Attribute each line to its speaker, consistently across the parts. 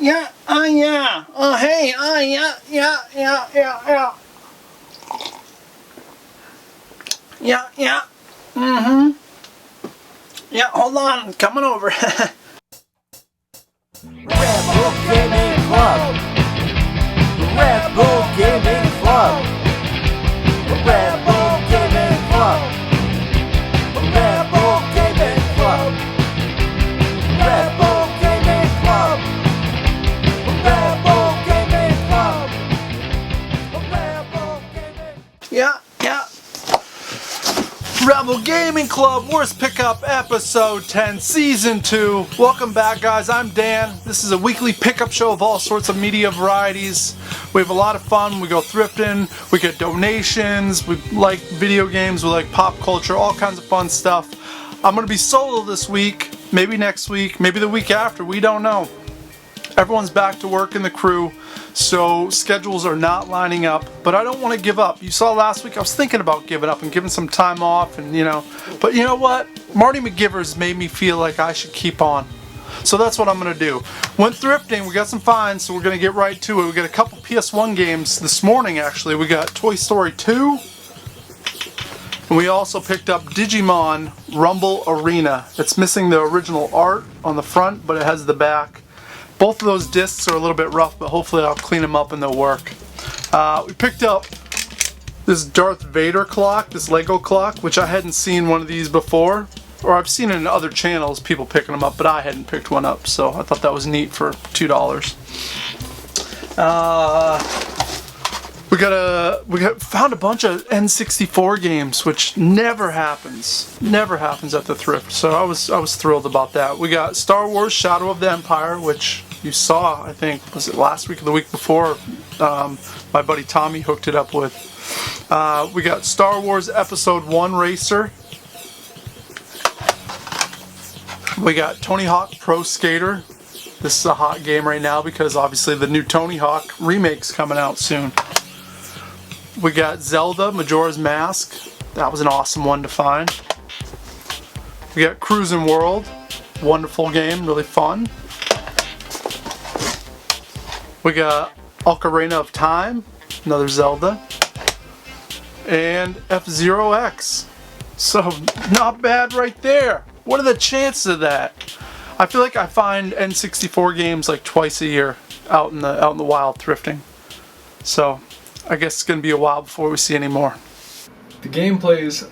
Speaker 1: yeah, yeah. Hey, yeah. Yeah. Mm-hmm. Yeah, hold on, coming over.
Speaker 2: Red Bull Gaming Club. Red Bull Gaming Club. Red Bull Gaming Club. Red Bull Gaming Club. Red Bull Gaming Club. Red Bull Gaming Club. Red Bull Gaming.
Speaker 1: Yeah. Rebel Gaming Club, Worst Pickup, Episode 10, Season 2. Welcome back, guys. I'm Dan. This is a weekly pickup show of all sorts of media varieties. We have a lot of fun. We go thrifting. We get donations. We like video games. We like pop culture. All kinds of fun stuff. I'm going to be solo this week. Maybe next week. Maybe the week after. We don't know. Everyone's back to work in the crew, so schedules are not lining up, but I don't want to give up. You saw last week I was thinking about giving up and giving some time off, and but you know what? Marty McGivers made me feel like I should keep on. So that's what I'm going to do. Went thrifting, we got some finds, so we're going to get right to it. We got a couple PS1 games this morning, actually. We got Toy Story 2, and we also picked up Digimon Rumble Arena. It's missing the original art on the front, but it has the back. Both of those discs are a little bit rough, but hopefully I'll clean them up and they'll work. We picked up this Darth Vader clock, this Lego clock, which I hadn't seen one of these before. Or I've seen it in other channels, people picking them up, but I hadn't picked one up, so I thought that was neat for $2. We found a bunch of N64 games, which never happens at the thrift. So I was thrilled about that. We got Star Wars: Shadow of the Empire, which you saw, I think, was it last week or the week before? My buddy Tommy hooked it up with. We got Star Wars Episode 1 Racer. We got Tony Hawk Pro Skater. This is a hot game right now because obviously the new Tony Hawk remake's coming out soon. We got Zelda Majora's Mask. That was an awesome one to find. We got Cruisin' World. Wonderful game, really fun. We got Ocarina of Time, another Zelda. And F-Zero X. So, not bad right there. What are the chances of that? I feel like I find N64 games like twice a year out in the wild thrifting. So, I guess it's going to be a while before we see any more. The gameplay is...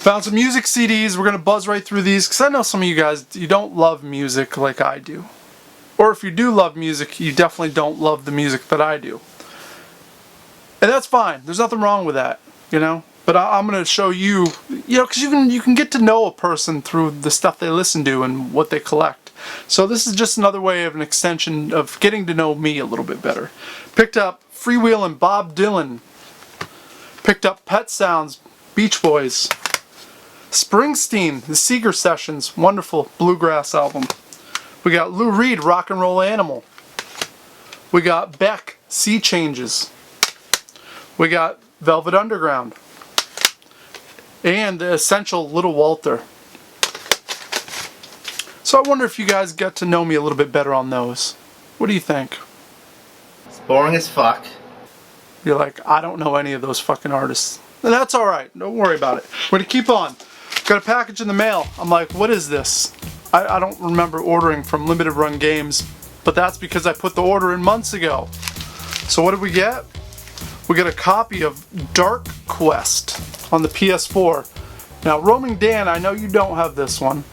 Speaker 1: Found some music CDs. We're going to buzz right through these because I know some of you guys, you don't love music like I do. Or if you do love music, you definitely don't love the music that I do. And that's fine. There's nothing wrong with that, But I'm going to show you, because you can get to know a person through the stuff they listen to and what they collect. So this is just another way of an extension of getting to know me a little bit better. Picked up Freewheel and Bob Dylan. Picked up Pet Sounds, Beach Boys. Springsteen, the Seeger Sessions, wonderful bluegrass album. We got Lou Reed, Rock and Roll Animal. We got Beck, Sea Changes. We got Velvet Underground. And the essential Little Walter. So I wonder if you guys get to know me a little bit better on those. What do you think?
Speaker 3: It's boring as fuck.
Speaker 1: You're like, I don't know any of those fucking artists. And that's alright, don't worry about it. We're gonna keep on. Got a package in the mail. I'm like, what is this? I don't remember ordering from Limited Run Games, but that's because I put the order in months ago. So what did we get? We got a copy of Dark Quest on the PS4. Now, Roaming Dan, I know you don't have this one.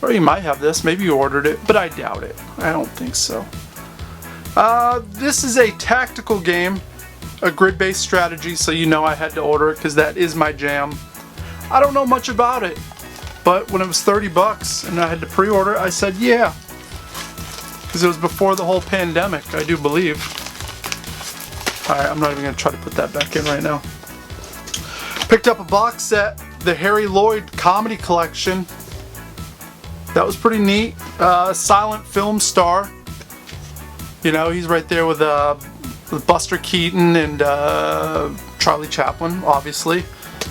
Speaker 1: Or you might have this. Maybe you ordered it, but I doubt it. I don't think so. This is a tactical game, a grid-based strategy, so you know I had to order it because that is my jam. I don't know much about it, but when it was $30 and I had to pre-order it, I said yeah. Because it was before the whole pandemic, I do believe. Alright, I'm not even going to try to put that back in right now. Picked up a box set, the Harry Lloyd Comedy Collection. That was pretty neat. Silent film star. He's right there with Buster Keaton and Charlie Chaplin, obviously.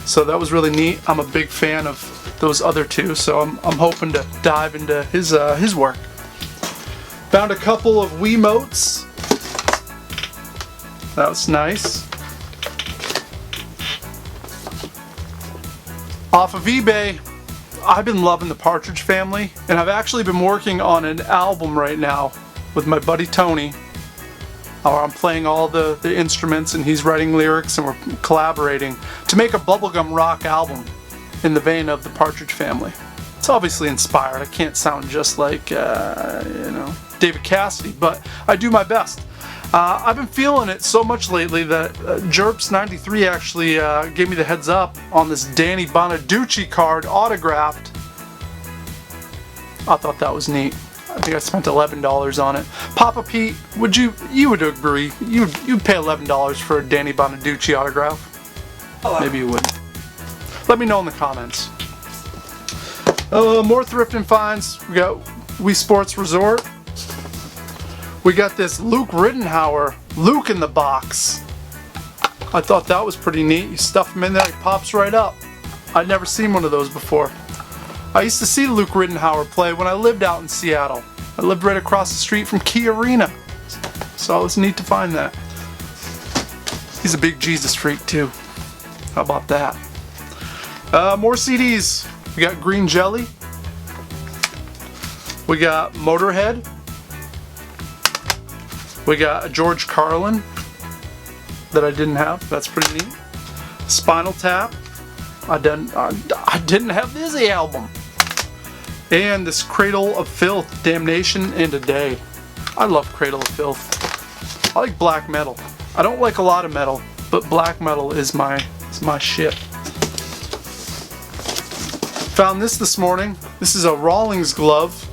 Speaker 1: So that was really neat. I'm a big fan of those other two, so I'm hoping to dive into his work. Found a couple of Wiimotes. That was nice. Off of eBay, I've been loving the Partridge Family, and I've actually been working on an album right now with my buddy Tony. I'm playing all the instruments and he's writing lyrics and we're collaborating to make a bubblegum rock album in the vein of the Partridge Family. It's obviously inspired. I can't sound just like, David Cassidy, but I do my best. I've been feeling it so much lately that Jerps93 actually gave me the heads up on this Danny Bonaducci card autographed. I thought that was neat. I think I spent $11 on it. Papa Pete, you would agree? You'd pay $11 for a Danny Bonaducci autograph? Maybe you wouldn't. Let me know in the comments. More thrift and finds. We got Wii Sports Resort. We got this Luke Rittenhauer Luke in the box. I thought that was pretty neat. You stuff him in there, he pops right up. I'd never seen one of those before. I used to see Luke Rittenhauer play when I lived out in Seattle. I lived right across the street from Key Arena. So it was neat to find that. He's a big Jesus freak too. How about that? More CDs. We got Green Jelly. We got Motorhead. We got a George Carlin that I didn't have. That's pretty neat. Spinal Tap. I didn't have this album. And this Cradle of Filth, Damnation and a Day. I love Cradle of Filth. I like black metal. I don't like a lot of metal, but black metal is my shit. Found this morning. This is a Rawlings glove.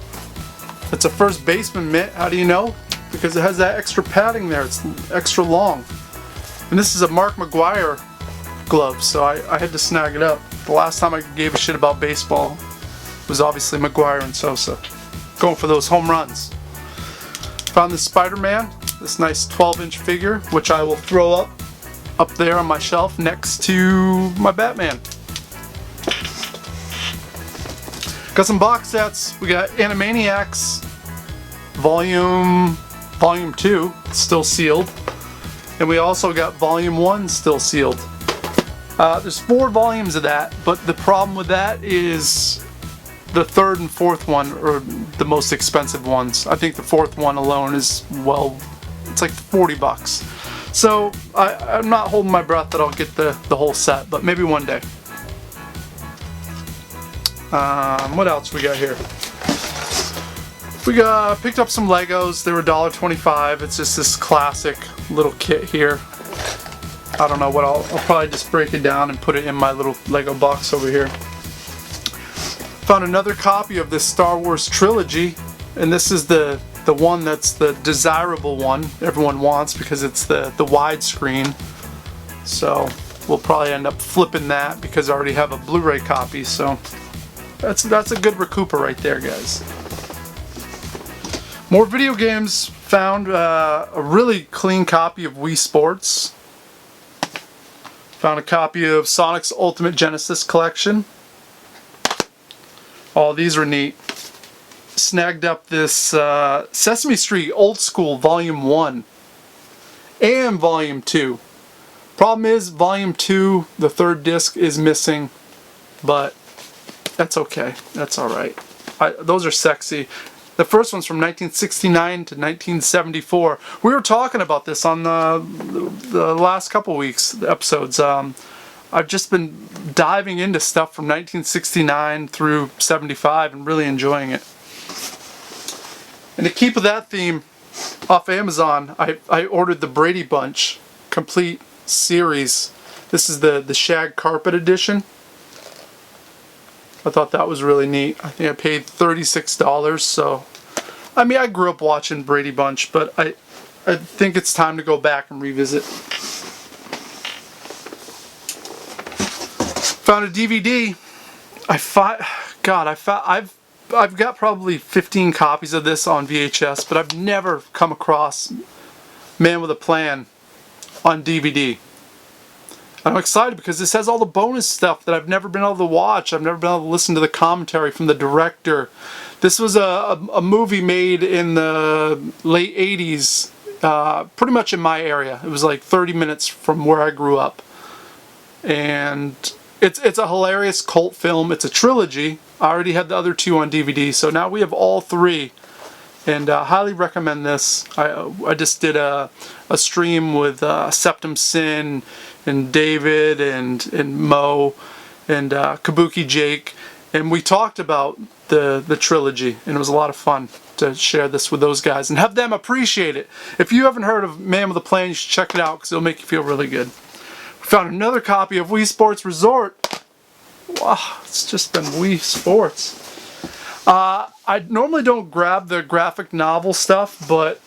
Speaker 1: It's a first baseman mitt. How do you know? Because it has that extra padding there. It's extra long. And this is a Mark McGuire glove, so I had to snag it up. The last time I gave a shit about baseball was obviously McGuire and Sosa. Going for those home runs. Found this Spider-Man, this nice 12-inch figure, which I will throw up there on my shelf next to my Batman. Got some box sets. We got Animaniacs Volume 2, still sealed. And we also got Volume 1 still sealed. There's 4 volumes of that, but the problem with that is the third and fourth one are the most expensive ones. I think the fourth one alone is, well, it's like $40. So I'm not holding my breath that I'll get the whole set, but maybe one day. What else we got here? We picked up some Legos. They were $1.25. It's just this classic little kit here. I don't know what I'll probably just break it down and put it in my little Lego box over here. Found another copy of this Star Wars Trilogy, and this is the one that's the desirable one everyone wants because it's the widescreen. So we'll probably end up flipping that because I already have a Blu-ray copy. So that's a good recouper right there, guys. More video games. Found a really clean copy of Wii Sports. Found a copy of Sonic's Ultimate Genesis Collection. Oh, these are neat. Snagged up this Sesame Street Old School Volume 1 and Volume 2. Problem is, Volume 2, the third disc, is missing, but that's okay. That's alright. Those are sexy. The first one's from 1969 to 1974. We were talking about this on the last couple weeks episodes. I've just been diving into stuff from 1969 through 75 and really enjoying it. And to keep with that theme, off Amazon, I ordered the Brady Bunch complete series. This is the shag carpet edition. I thought that was really neat. I think I paid $36, so I mean, I grew up watching Brady Bunch, but I think it's time to go back and revisit. Found a DVD. I've got probably 15 copies of this on VHS, but I've never come across Man with a Plan on DVD. I'm excited because this has all the bonus stuff that I've never been able to watch. I've never been able to listen to the commentary from the director. This was a movie made in the late 80s, pretty much in my area. It was like 30 minutes from where I grew up. And it's a hilarious cult film. It's a trilogy. I already had the other two on DVD, so now we have all three. And highly recommend this. I just did a stream with Septum Sin and David and Mo and Kabuki Jake, and we talked about the trilogy, and it was a lot of fun to share this with those guys and have them appreciate it. If you haven't heard of Man with a Plan, you should check it out because it'll make you feel really good. We found another copy of Wii Sports Resort. Wow, it's just been Wii Sports. I normally don't grab the graphic novel stuff, but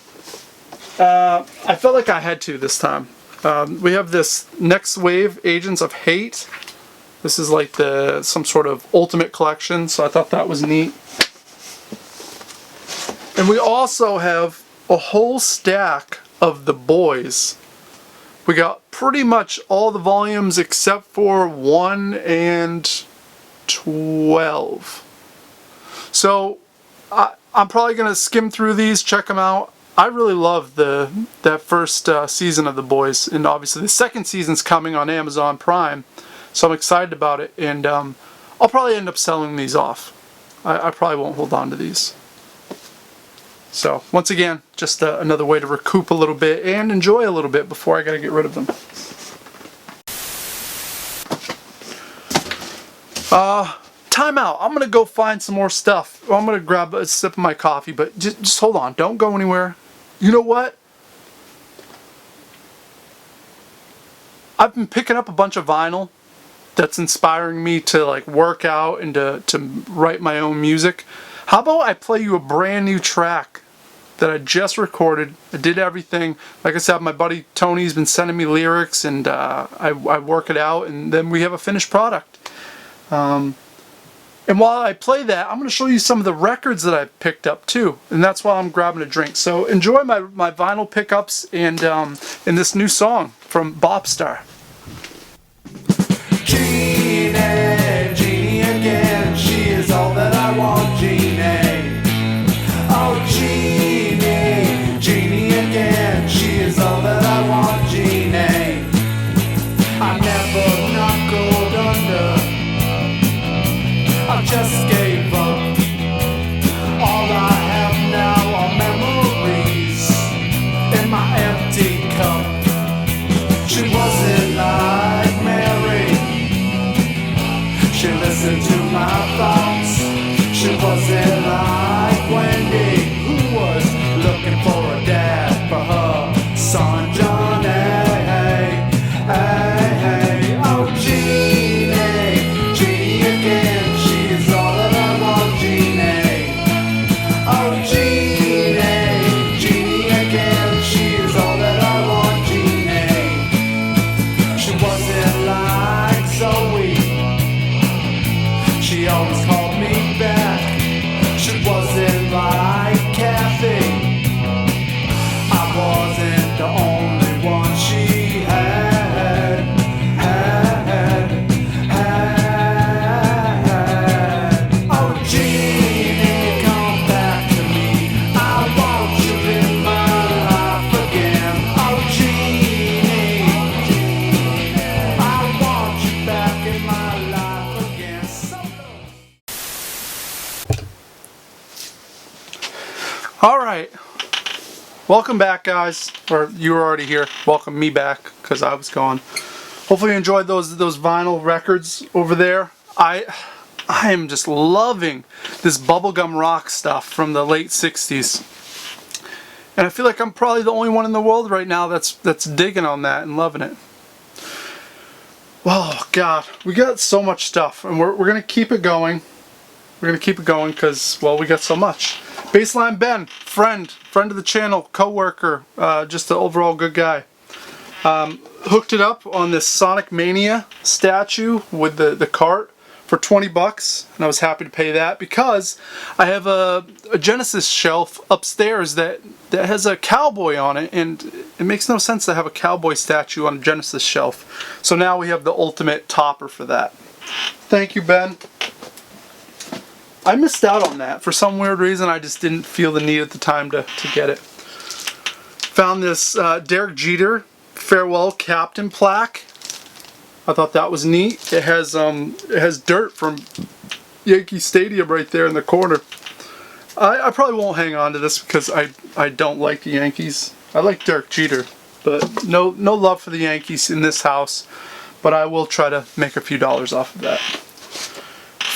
Speaker 1: I felt like I had to this time. We have this Next Wave Agents of Hate. This is like some sort of ultimate collection, so I thought that was neat. And we also have a whole stack of The Boys. We got pretty much all the volumes except for 1 and 12. So I'm probably going to skim through these, check them out. I really love that first season of The Boys, and obviously the second season's coming on Amazon Prime, so I'm excited about it, and I'll probably end up selling these off. I probably won't hold on to these. So once again, just another way to recoup a little bit and enjoy a little bit before I gotta get rid of them. Time out. I'm gonna go find some more stuff. I'm gonna grab a sip of my coffee, but just hold on. Don't go anywhere. You know what? I've been picking up a bunch of vinyl that's inspiring me to like work out and to write my own music. How about I play you a brand new track that I just recorded? I did everything. Like I said, my buddy Tony's been sending me lyrics, and I work it out, and then we have a finished product. And while I play that, I'm going to show you some of the records that I picked up too, and that's while I'm grabbing a drink. So enjoy my vinyl pickups and this new song from Bopstar.
Speaker 2: Jeannie, Jeannie again, she is all that I want, Jeannie. Oh, Jeannie, Jeannie again, she is all that I want, Jeannie. I never knuckled under, I just gave up. All I have now are memories in my empty cup. She wasn't like Mary, she listened to my thoughts. She wasn't like Wendy, who was looking for a dad for her son Johnny. Hey, hey, hey. Oh, Jeannie, Jeannie again, she's all that I want, Jeannie. Oh, Jeannie, Jeannie again, she's all that I want, Jeannie. She wasn't like Zoe, she always called me back. She wasn't like Kathy, I wasn't the only one she had. Oh, Jeannie, come back to me, I want you in my life again. Oh, Jeannie, I want you back in my life again.
Speaker 1: Alright, welcome back guys, or you were already here. Welcome me back, because I was gone. Hopefully you enjoyed those vinyl records over there. I am just loving this bubblegum rock stuff from the late 60s. And I feel like I'm probably the only one in the world right now that's digging on that and loving it. Oh God, we got so much stuff, and we're going to keep it going. We're going to keep it going because, well, we got so much. Baseline Ben, friend of the channel, co-worker, just an overall good guy. Hooked it up on this Sonic Mania statue with the cart for 20 bucks, and I was happy to pay that because I have a Genesis shelf upstairs that has a cowboy on it, and it makes no sense to have a cowboy statue on a Genesis shelf. So now we have the ultimate topper for that. Thank you, Ben. I missed out on that. For some weird reason, I just didn't feel the need at the time to get it. Found this Derek Jeter Farewell Captain plaque. I thought that was neat. It has dirt from Yankee Stadium right there in the corner. I probably won't hang on to this because I don't like the Yankees. I like Derek Jeter, but no love for the Yankees in this house. But I will try to make a few dollars off of that.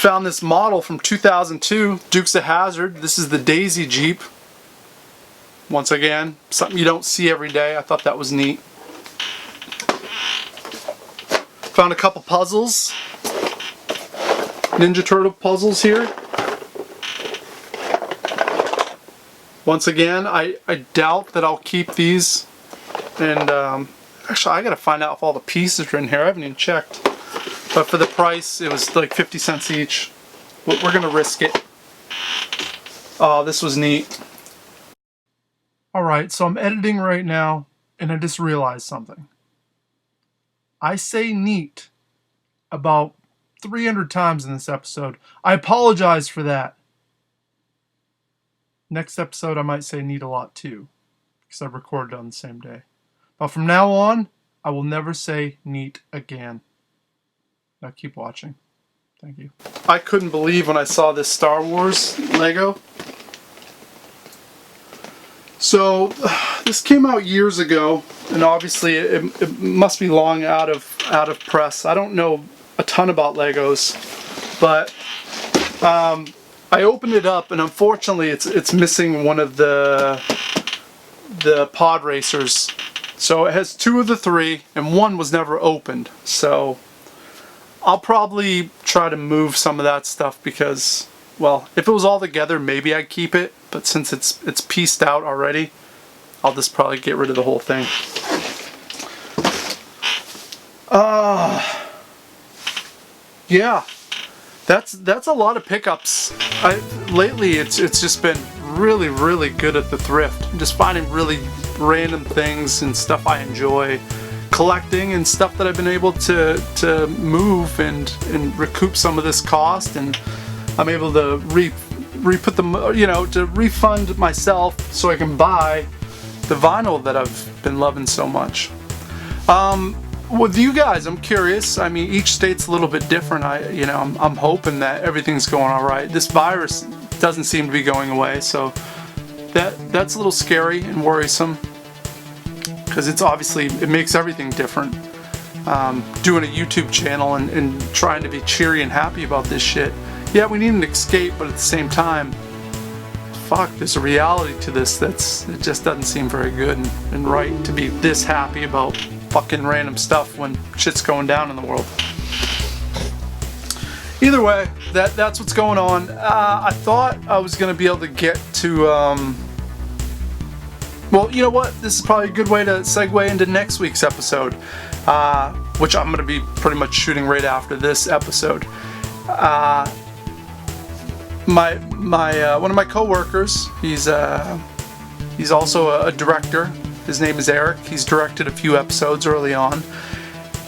Speaker 1: Found this model from 2002, Dukes of Hazzard. This is the Daisy Jeep. Once again, something you don't see every day. I thought that was neat. Found a couple puzzles. Ninja Turtle puzzles here. Once again, I doubt that I'll keep these. And actually, I gotta find out if all the pieces are in here. I haven't even checked. But for the price, it was like 50 cents each. But we're gonna risk it. Oh, this was neat. Alright, so I'm editing right now, and I just realized something. I say neat about 300 times in this episode. I apologize for that. Next episode I might say neat a lot too, because I recorded on the same day. But from now on, I will never say neat again. Now keep watching. Thank you. I couldn't believe when I saw this Star Wars Lego. So, this came out years ago, and obviously it must be long out of press. I don't know a ton about Legos, but I opened it up, and unfortunately it's missing one of the pod racers. So it has 2 of the 3, and 1 was never opened. So I'll probably try to move some of that stuff because, well, if it was all together, maybe I'd keep it. But since it's pieced out already, I'll just probably get rid of the whole thing. Yeah, that's a lot of pickups. Lately, it's just been really good at the thrift. I'm just finding really random things and stuff I enjoy collecting, and stuff that I've been able to move and recoup some of this cost, and I'm able to re-put them, to refund myself so I can buy the vinyl that I've been loving so much. With you guys, I'm curious. I mean, each state's a little bit different. I'm hoping that everything's going all right. This virus doesn't seem to be going away, so that's a little scary and worrisome because it makes everything different. Doing a YouTube channel and trying to be cheery and happy about this shit. Yeah, we need an escape, but at the same time, fuck, there's a reality to this it just doesn't seem very good and right to be this happy about fucking random stuff when shit's going down in the world. Either way, that's what's going on. I thought I was going to be able to get to, well, you know what? This is probably a good way to segue into next week's episode, which I'm going to be pretty much shooting right after this episode. One of my coworkers, he's also a director. His name is Eric. He's directed a few episodes early on.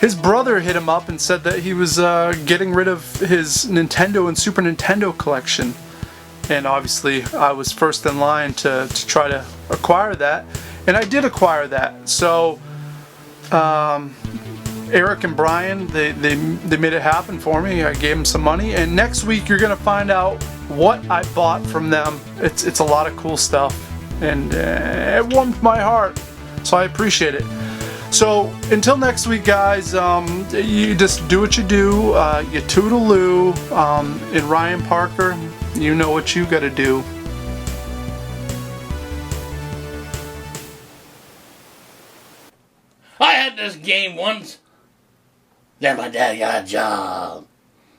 Speaker 1: His brother hit him up and said that he was getting rid of his Nintendo and Super Nintendo collection, and obviously I was first in line to try to acquire that, and I did acquire that. So Eric and Brian, they made it happen for me. I gave them some money, and next week you're gonna find out what I bought from them. It's a lot of cool stuff, and it warmed my heart, so I appreciate it. So until next week, guys, you just do what you do. You toodaloo. And Ryan Parker, you know what you gotta do.
Speaker 4: I had this game once. Then my dad got a job.